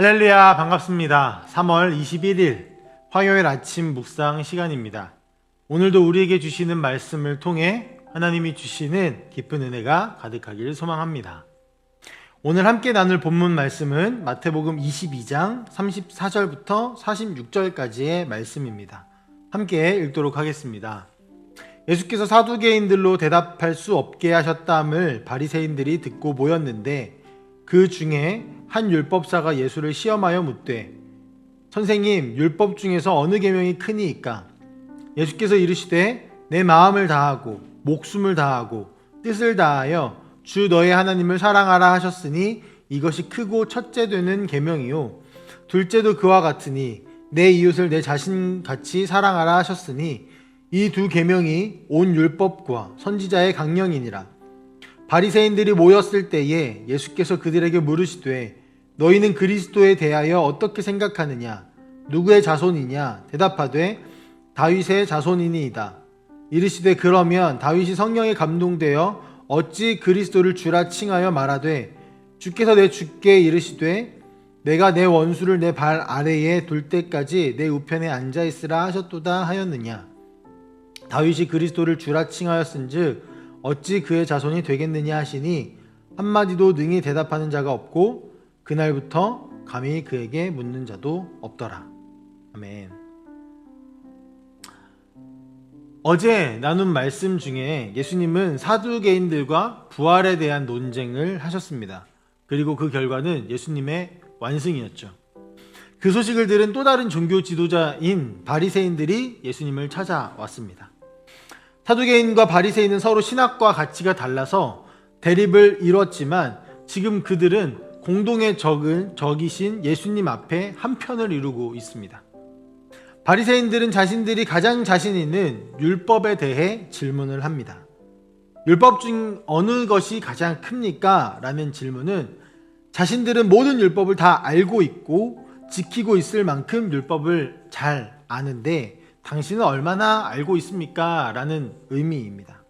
할렐루야, 반갑습니다. 3월 21일 화요일 아침 묵상 시간입니다. 오늘도 우리에게 주시는 말씀을 통해 하나님이 주시는 깊은 은혜가 가득하기를 소망합니다. 오늘 함께 나눌 본문 말씀은 마태복음 22장 34절부터 46절까지의 말씀입니다. 함께 읽도록 하겠습니다. 예수께서 사두개인들로 대답할 수 없게 하셨다함을 바리새인들이 듣고 모였는데 그 중에 한 율법사가 예수를 시험하여 묻되 선생님, 율법 중에서 어느 계명이 크니이까? 예수께서 이르시되 내 마음을 다하고 목숨을 다하고 뜻을 다하여 주 너의 하나님을 사랑하라 하셨으니 이것이 크고 첫째 되는 계명이요 둘째도 그와 같으니 내 이웃을 내 자신같이 사랑하라 하셨으니 이 두 계명이 온 율법과 선지자의 강령이니라. 바리새인들이 모였을 때에 예수께서 그들에게 물으시되 너희는 그리스도에 대하여 어떻게 생각하느냐? 누구의 자손이냐? 대답하되 다윗의 자손이니이다. 이르시되 그러면 다윗이 성령에 감동되어 어찌 그리스도를 주라 칭하여 말하되 주께서 내 주께 이르시되 내가 내 원수를 내 발 아래에 둘 때까지 내 우편에 앉아 있으라 하셨도다 하였느냐? 다윗이 그리스도를 주라 칭하였은즉 어찌 그의 자손이 되겠느냐 하시니 한마디도 능히 대답하는 자가 없고 그날부터 감히 그에게 묻는 자도 없더라. 아멘. 어제 나눈 말씀 중에 예수님은 사두개인들과 부활에 대한 논쟁을 하셨습니다. 그리고 그 결과는 예수님의 완승이었죠. 그 소식을 들은 또 다른 종교 지도자인 바리새인들이 예수님을 찾아왔습니다. 사두개인과 바리새인은 서로 신학과 가치가 달라서 대립을 이뤘지만 지금 그들은 공동의 적이신 예수님 앞에 한 편을 이루고 있습니다. 바리새인들은 자신들이 가장 자신 있는 율법에 대해 질문을 합니다. 율법 중 어느 것이 가장 큽니까? 라는 질문은 자신들은 모든 율법을 다 알고 있고 지키고 있을 만큼 율법을 잘 아는데 당신은 얼마나 알고 있습니까? 라는 의미입니다.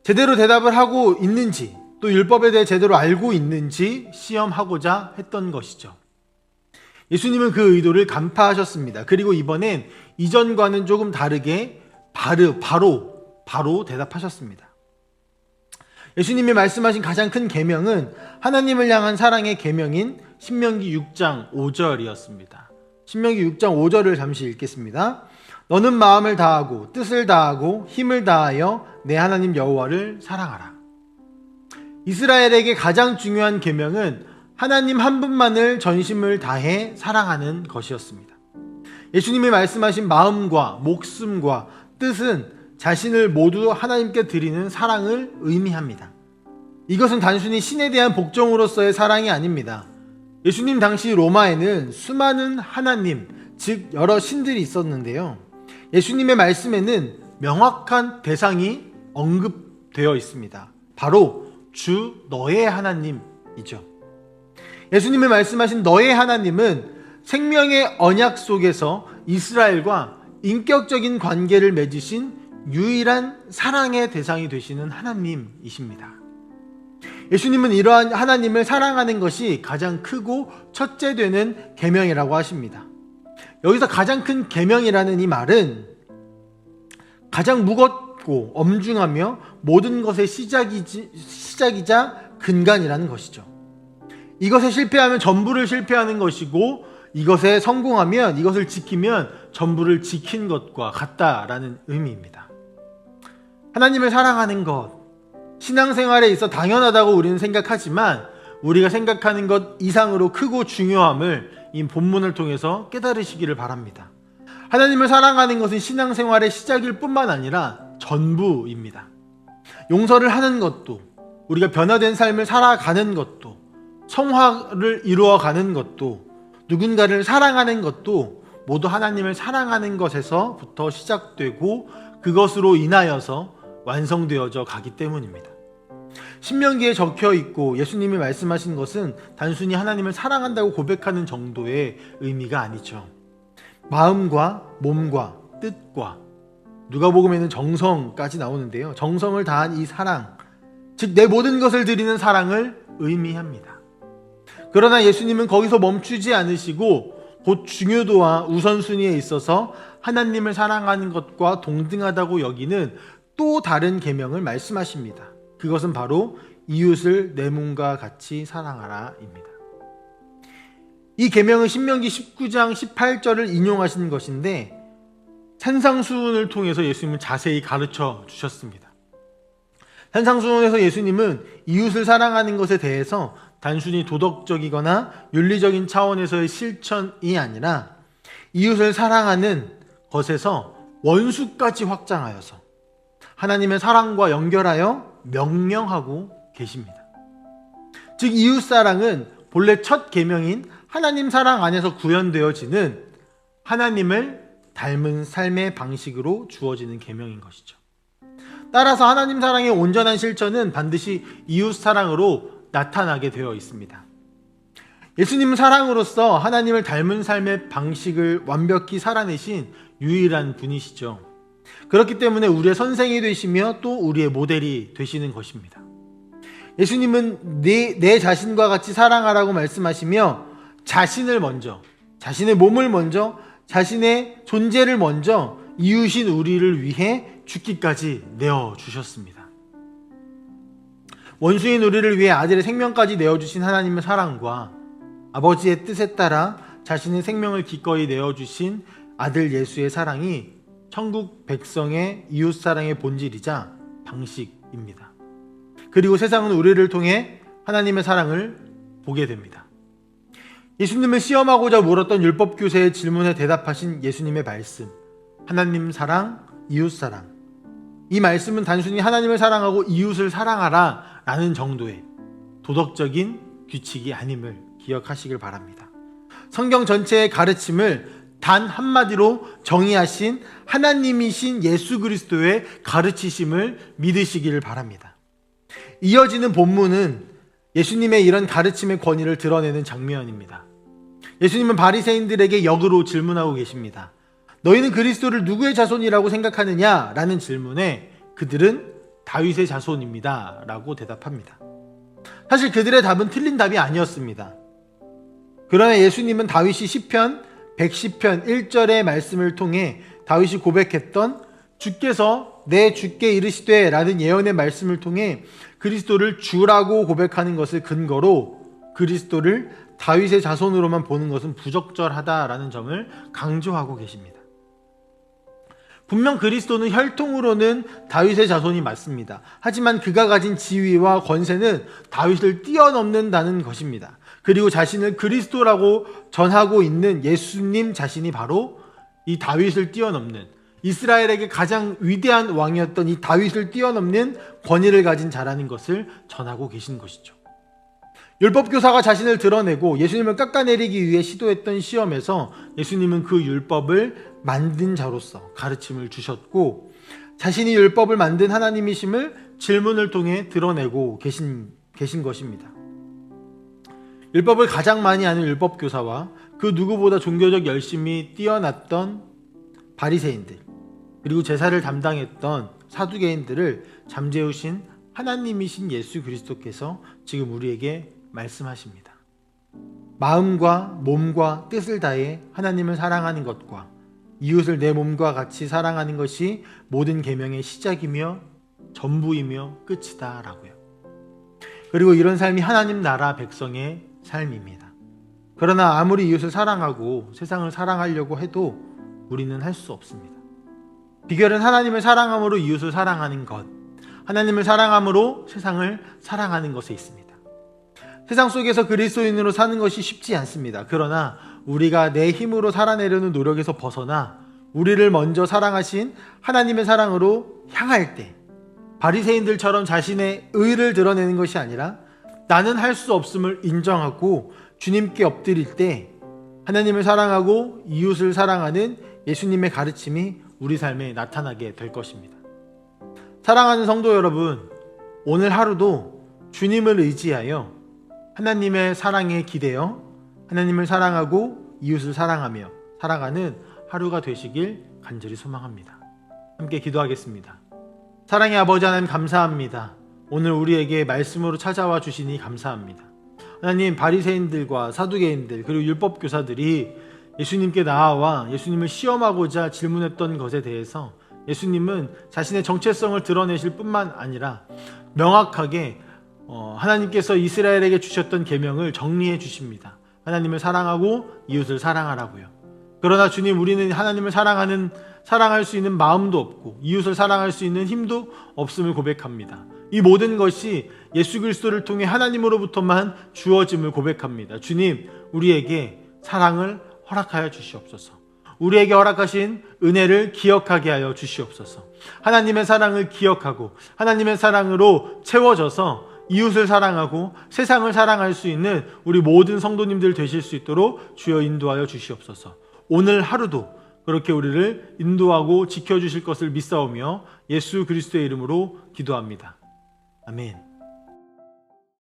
제대로 대답을 하고 있는지 또 율법에 대해 제대로 알고 있는지 시험하고자 했던 것이죠. 예수님은 그 의도를 간파하셨습니다. 그리고 이번엔 이전과는 조금 다르게 바로 대답하셨습니다. 예수님이 말씀하신 가장 큰 계명은 하나님을 향한 사랑의 계명인 신명기 6장 5절이었습니다. 신명기 6장 5절을 잠시 읽겠습니다. 너는 마음을 다하고 뜻을 다하고 힘을 다하여 내 하나님 여호와를 사랑하라. 이스라엘에게 가장 중요한 계명은 하나님 한 분만을 전심을 다해 사랑하는 것이었습니다. 예수님이 말씀하신 마음과 목숨과 뜻은 자신을 모두 하나님께 드리는 사랑을 의미합니다. 이것은 단순히 신에 대한 복종으로서의 사랑이 아닙니다. 예수님 당시 로마에는 수많은 하나님, 즉 여러 신들이 있었는데요. 예수님의 말씀에는 명확한 대상이 언급되어 있습니다. 바로 주 너의 하나님이죠. 예수님이 말씀하신 너의 하나님은 생명의 언약 속에서 이스라엘과 인격적인 관계를 맺으신 유일한 사랑의 대상이 되시는 하나님이십니다. 예수님은 이러한 하나님을 사랑하는 것이 가장 크고 첫째 되는 계명이라고 하십니다. 여기서 가장 큰 계명이라는 이 말은 가장 무겁고 엄중하며 모든 것의 시작이자 근간이라는 것이죠. 이것에 실패하면 전부를 실패하는 것이고 이것에 성공하면 이것을 지키면 전부를 지킨 것과 같다라는 의미입니다. 하나님을 사랑하는 것, 신앙생활에 있어 당연하다고 우리는 생각하지만 우리가 생각하는 것 이상으로 크고 중요함을 이 본문을 통해서 깨달으시기를 바랍니다. 하나님을 사랑하는 것은 신앙생활의 시작일 뿐만 아니라 전부입니다. 용서를 하는 것도, 우리가 변화된 삶을 살아가는 것도, 성화를 이루어가는 것도, 누군가를 사랑하는 것도 모두 하나님을 사랑하는 것에서부터 시작되고 그것으로 인하여서 완성되어져 가기 때문입니다. 신명기에 적혀 있고 예수님이 말씀하신 것은 단순히 하나님을 사랑한다고 고백하는 정도의 의미가 아니죠. 마음과 몸과 뜻과 누가복음에는 정성까지 나오는데요. 정성을 다한 이 사랑, 즉 내 모든 것을 드리는 사랑을 의미합니다. 그러나 예수님은 거기서 멈추지 않으시고 곧 중요도와 우선순위에 있어서 하나님을 사랑하는 것과 동등하다고 여기는 또 다른 계명을 말씀하십니다. 그것은 바로 이웃을 내 몸과 같이 사랑하라입니다. 이 계명은 신명기 19장 18절을 인용하신 것인데 산상수훈을 통해서 예수님은 자세히 가르쳐 주셨습니다. 산상수훈에서 예수님은 이웃을 사랑하는 것에 대해서 단순히 도덕적이거나 윤리적인 차원에서의 실천이 아니라 이웃을 사랑하는 것에서 원수까지 확장하여서 하나님의 사랑과 연결하여 명령하고 계십니다. 즉 이웃사랑은 본래 첫 계명인 하나님 사랑 안에서 구현되어지는 하나님을 닮은 삶의 방식으로 주어지는 계명인 것이죠. 따라서 하나님 사랑의 온전한 실천은 반드시 이웃 사랑으로 나타나게 되어 있습니다. 예수님은 사랑으로서 하나님을 닮은 삶의 방식을 완벽히 살아내신 유일한 분이시죠. 그렇기 때문에 우리의 선생이 되시며 또 우리의 모델이 되시는 것입니다. 예수님은 내 자신과 같이 사랑하라고 말씀하시며 자신을 먼저, 자신의 몸을 먼저, 자신의 존재를 먼저 이웃인 우리를 위해 죽기까지 내어주셨습니다. 원수인 우리를 위해 아들의 생명까지 내어주신 하나님의 사랑과 아버지의 뜻에 따라 자신의 생명을 기꺼이 내어주신 아들 예수의 사랑이 천국 백성의 이웃사랑의 본질이자 방식입니다. 그리고 세상은 우리를 통해 하나님의 사랑을 보게 됩니다. 예수님을 시험하고자 물었던 율법교사의 질문에 대답하신 예수님의 말씀, 하나님 사랑, 이웃 사랑. 이 말씀은 단순히 하나님을 사랑하고 이웃을 사랑하라 라는 정도의 도덕적인 규칙이 아님을 기억하시길 바랍니다. 성경 전체의 가르침을 단 한마디로 정의하신 하나님이신 예수 그리스도의 가르치심을 믿으시길 바랍니다. 이어지는 본문은 예수님의 이런 가르침의 권위를 드러내는 장면입니다. 예수님은 바리새인들에게 역으로 질문하고 계십니다. 너희는 그리스도를 누구의 자손이라고 생각하느냐? 라는 질문에 그들은 다윗의 자손입니다 라고 대답합니다. 사실 그들의 답은 틀린 답이 아니었습니다. 그러나 예수님은 다윗이 시편 110편 1절의 말씀을 통해 다윗이 고백했던 주께서 내 주께 이르시되 라는 예언의 말씀을 통해 그리스도를 주라고 고백하는 것을 근거로 그리스도를 다윗의 자손으로만 보는 것은 부적절하다라는 점을 강조하고 계십니다. 분명 그리스도는 혈통으로는 다윗의 자손이 맞습니다. 하지만 그가 가진 지위와 권세는 다윗을 뛰어넘는다는 것입니다. 그리고 자신을 그리스도라고 전하고 있는 예수님 자신이 바로 이 다윗을 뛰어넘는, 이스라엘에게 가장 위대한 왕이었던 이 다윗을 뛰어넘는 권위를 가진 자라는 것을 전하고 계신 것이죠. 율법교사가 자신을 드러내고 예수님을 깎아내리기 위해 시도했던 시험에서 예수님은 그 율법을 만든 자로서 가르침을 주셨고, 자신이 율법을 만든 하나님이심을 질문을 통해 드러내고 계신 것입니다. 율법을 가장 많이 아는 율법교사와 그 누구보다 종교적 열심이 뛰어났던 바리새인들, 그리고 제사를 담당했던 사두개인들을 잠재우신 하나님이신 예수 그리스도께서 지금 우리에게 말씀하십니다. 마음과 몸과 뜻을 다해 하나님을 사랑하는 것과 이웃을 내 몸과 같이 사랑하는 것이 모든 계명의 시작이며 전부이며 끝이다 라고요. 그리고 이런 삶이 하나님 나라 백성의 삶입니다. 그러나 아무리 이웃을 사랑하고 세상을 사랑하려고 해도 우리는 할 수 없습니다. 비결은 하나님을 사랑함으로 이웃을 사랑하는 것, 하나님을 사랑함으로 세상을 사랑하는 것에 있습니다. 세상 속에서 그리스도인으로 사는 것이 쉽지 않습니다. 그러나 우리가 내 힘으로 살아내려는 노력에서 벗어나 우리를 먼저 사랑하신 하나님의 사랑으로 향할 때 바리새인들처럼 자신의 의를 드러내는 것이 아니라 나는 할 수 없음을 인정하고 주님께 엎드릴 때 하나님을 사랑하고 이웃을 사랑하는 예수님의 가르침이 우리 삶에 나타나게 될 것입니다. 사랑하는 성도 여러분, 오늘 하루도 주님을 의지하여 하나님의 사랑에 기대어 하나님을 사랑하고 이웃을 사랑하며 살아가는 하루가 되시길 간절히 소망합니다. 함께 기도하겠습니다. 사랑의 아버지 하나님 감사합니다. 오늘 우리에게 말씀으로 찾아와 주시니 감사합니다. 하나님, 바리새인들과 사두개인들 그리고 율법 교사들이 예수님께 나아와 예수님을 시험하고자 질문했던 것에 대해서 예수님은 자신의 정체성을 드러내실 뿐만 아니라 명확하게 하나님께서 이스라엘에게 주셨던 계명을 정리해 주십니다. 하나님을 사랑하고 이웃을 사랑하라고요. 그러나 주님, 우리는 하나님을 사랑할 수 있는 마음도 없고 이웃을 사랑할 수 있는 힘도 없음을 고백합니다. 이 모든 것이 예수 그리스도를 통해 하나님으로부터만 주어짐을 고백합니다. 주님, 우리에게 사랑을 허락하여 주시옵소서. 우리에게 허락하신 은혜를 기억하게 하여 주시옵소서. 하나님의 사랑을 기억하고 하나님의 사랑으로 채워져서 이웃을 사랑하고 세상을 사랑할 수 있는 우리 모든 성도님들 되실 수 있도록 주여 인도하여 주시옵소서. 오늘 하루도 그렇게 우리를 인도하고 지켜주실 것을 믿사오며 예수 그리스도의 이름으로 기도합니다. 아멘.